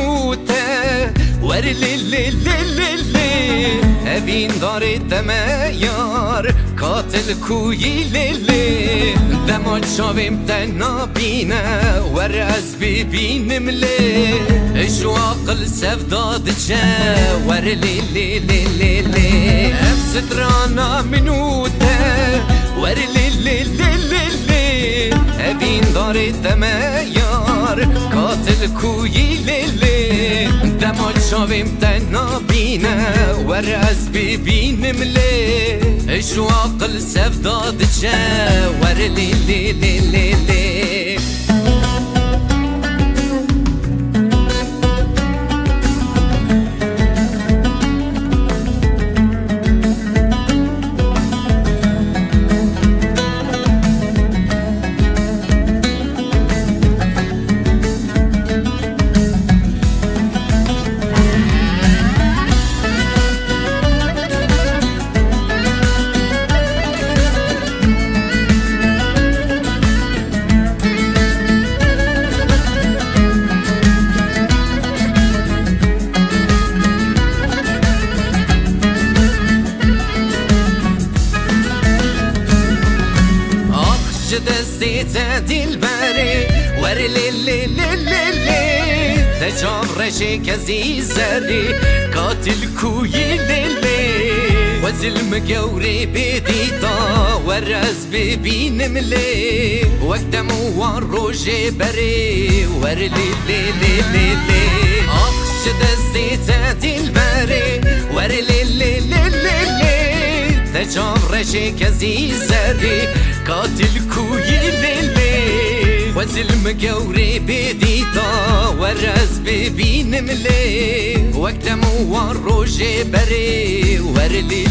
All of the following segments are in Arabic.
منوته ور لي هبين دار دميار قاتل کوی لیلی دما چاویم تنا بینه ور از ببینم لی شو عقل سفداد چه ور لی افسدرانا منوته ور لي هبين دار دميار قاتل کوی لیلی دما چاویم تنا بینه ور از ببینم لی شو عقل سفداد چه ور لي دستیت دلبری ور لي تجارش کزی زری قاتل کوی لیلی و ظلم گوری بدیتا ور از ببینم لی وقتم وان روژ بری ور لي آخش دستیت دلبری ور لي تجارش کزی زری قاتل کوی لیلی و ظلم گوری بدیتا ور از ببینم لی وقتم وان روژ بری ور لي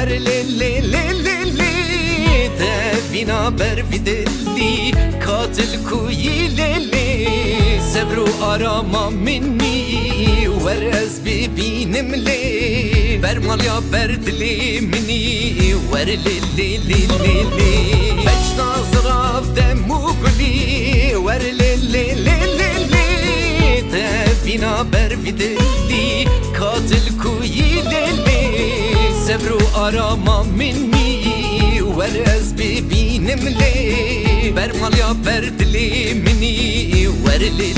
ور لي تبینا بر بدلی قاتل کوی لیلی صبر و آراما منی ور از ببینم لی برمالیا بر دلی منی ور لي بجنا زراف دمو گلی ور لي تبینا بر بدلی قاتل کوی لیلی صبر و آراما منی ور از ببینم لی برمالیا بر دلی منی ور لي